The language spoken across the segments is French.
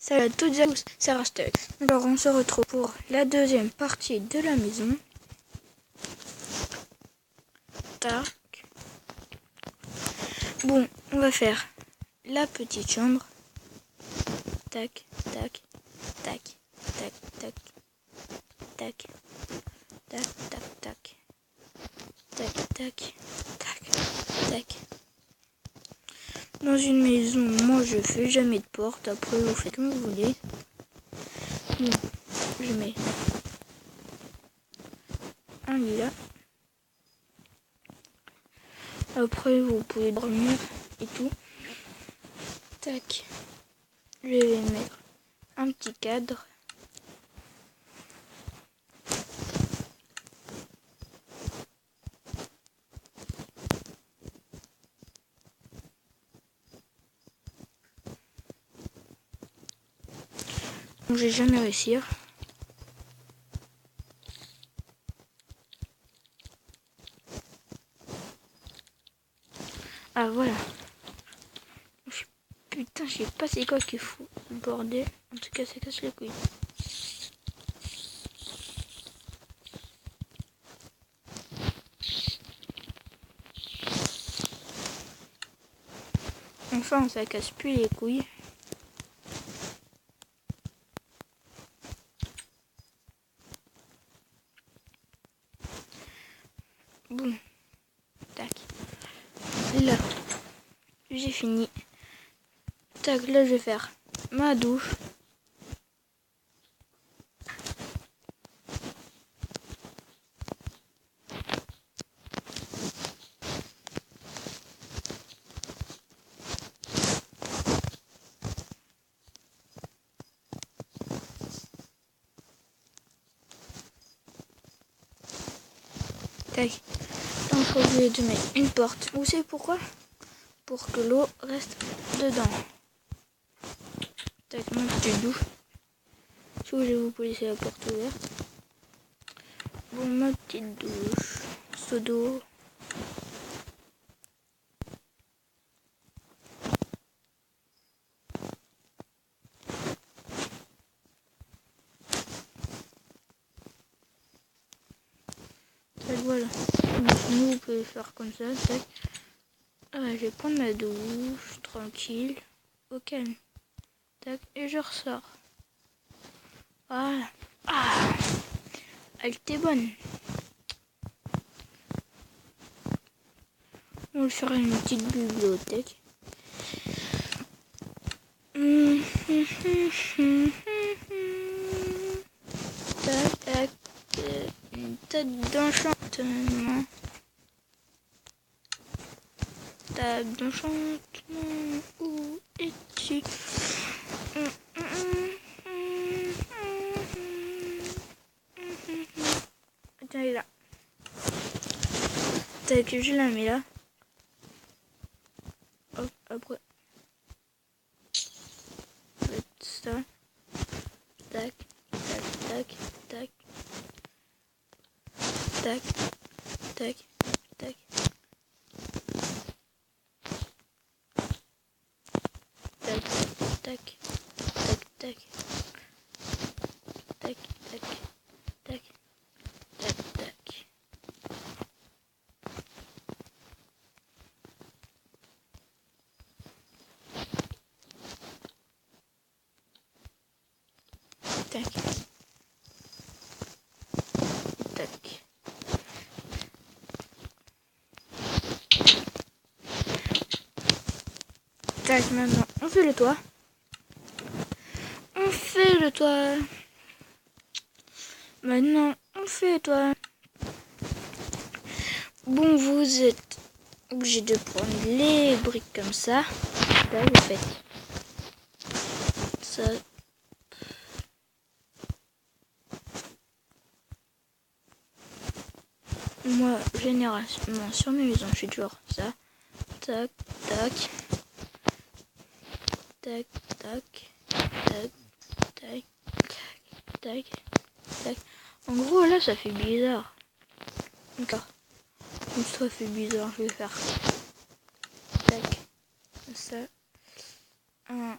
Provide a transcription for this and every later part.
Salut à toutes et à tous, c'est Rastel. Alors on se retrouve pour la deuxième partie de la maison. Tac. Bon, on va faire la petite chambre. Tac, tac, tac, tac, tac, tac, tac, tac, tac, tac, tac, tac, tac. Dans une maison, moi je fais jamais de porte. Après vous faites comme vous voulez. Bon, je mets un lit là. Après vous pouvez dormir et tout. Tac. Je vais mettre un petit cadre. Donc je vais jamais réussir. Ah voilà. Putain, je sais pas c'est quoi qu'il faut. Le bordel. En tout cas, ça casse les couilles. Enfin, ça casse plus les couilles. Boum. Tac. Là, j'ai fini. Tac, là, je vais faire ma douche. Tac. Donc, au lieu de mettre une porte, vous savez pourquoi? Pour que l'eau reste dedans. Tac, ma petite douche. Si vous voulez, vous pouvez laisser la porte ouverte. Bon, ma petite douche. Seau d'eau. Tac, voilà. Sinon, vous pouvez faire comme ça. Tac. Ah, je vais prendre ma douche, tranquille, au calme. Tac, et je ressors. Voilà. Ah, elle était bonne. On va faire une petite bibliothèque. Tac, tac. Une tête d'enchantement. Table d'enchantement, où es-tu? Attends, elle est là. Tac, je la mets là. Hop, après. Ça. Tac, tac, tac, tac. Tac, tac, tac. Tac, tac, tac, tac. Tac, tac, tac, tac, tac. Tac. Tac. Tac, maintenant, on fait le toit. On fait le toit. Maintenant, on fait le toit. Bon, vous êtes obligé de prendre les briques comme ça. Là, vous faites ça. Moi, généralement, sur mes maisons, je fais toujours ça. Tac, tac. Tac, tac. Tac, tac, tac, tac, tac. En gros, là, ça fait bizarre. D'accord. Donc, ça fait bizarre. Je vais faire tac, ça. Un,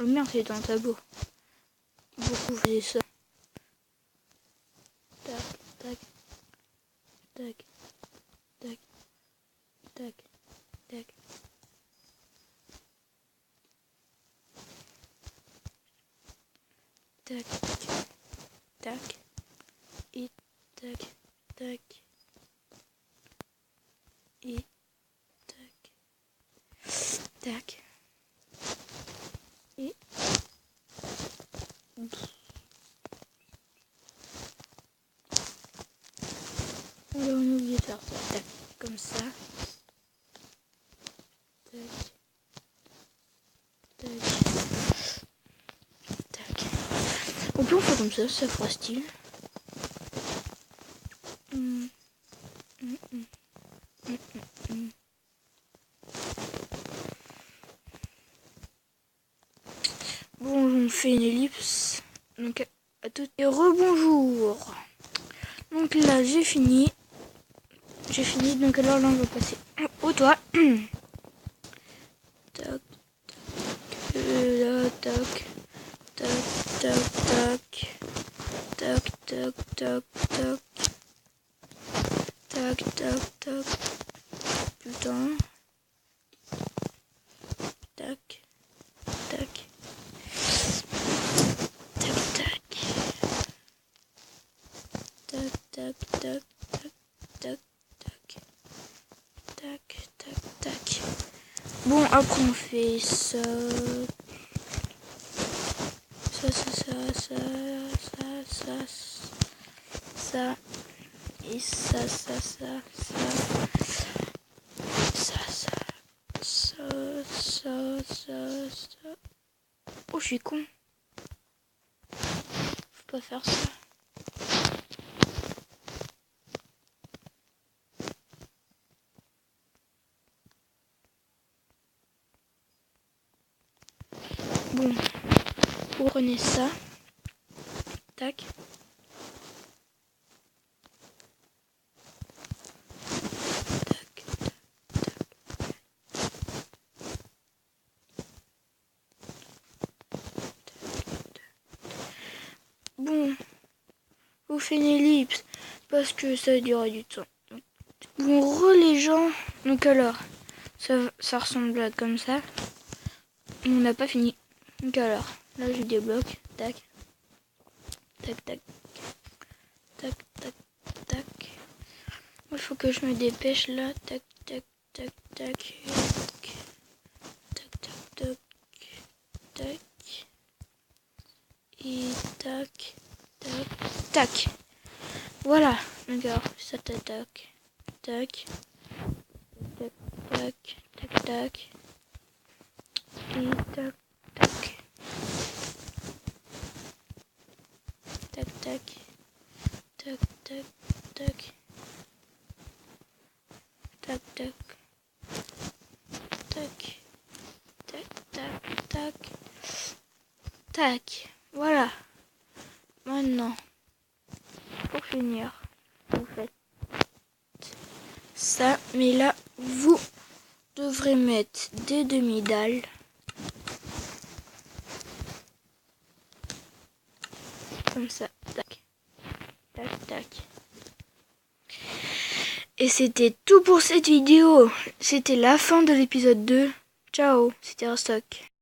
Oh merde, c'est un tableau. Beaucoup faisaient ça. Tac, tac, tac, tac, tac, tac. Tac, tac, et tac, tac, et tac, tac, et on a oublié de faire ça, tac, comme ça, tac, tac, tac. On peut en faire comme ça fera style. Bon, on fait une ellipse. Donc à tout et rebonjour. Donc là j'ai fini. Donc alors là on va passer au toit. Tac, là, tac, tac, tac, tac, tac, tac, tac, tac, tac, tac, putain, tac, tac, tac, tac, tac, tac, tac, tac, tac, tac, tac, tac. Bon, après on fait ça, ça, et ça, ça. Oh, je suis con. Faut pas faire ça. Bon, vous prenez ça. Tac. Bon, vous faites une ellipse parce que ça durera du temps. Bon, les gens. Donc alors, ça ressemble à comme ça. On n'a pas fini. Donc alors, là je débloque. Tac. Tac, tac. Tac, tac, tac. Il faut que je me dépêche là. Tac, tac, tac, tac. Tac, tac, tac, tac. Et tac, tac, tac. Voilà. D'accord. Ça tac, tac, tac, tac, tac, tac, tac. Et tac, tac. Tac, tac. Tac, tac, tac. Tac, tac. Tac. Tac, tac, tac. Tac. Voilà. Maintenant, pour finir, vous faites ça. Mais là, vous devrez mettre des demi-dalles. Comme ça. Tac. Tac, tac. Et c'était tout pour cette vidéo. C'était la fin de l'épisode 2. Ciao, c'était Rostock.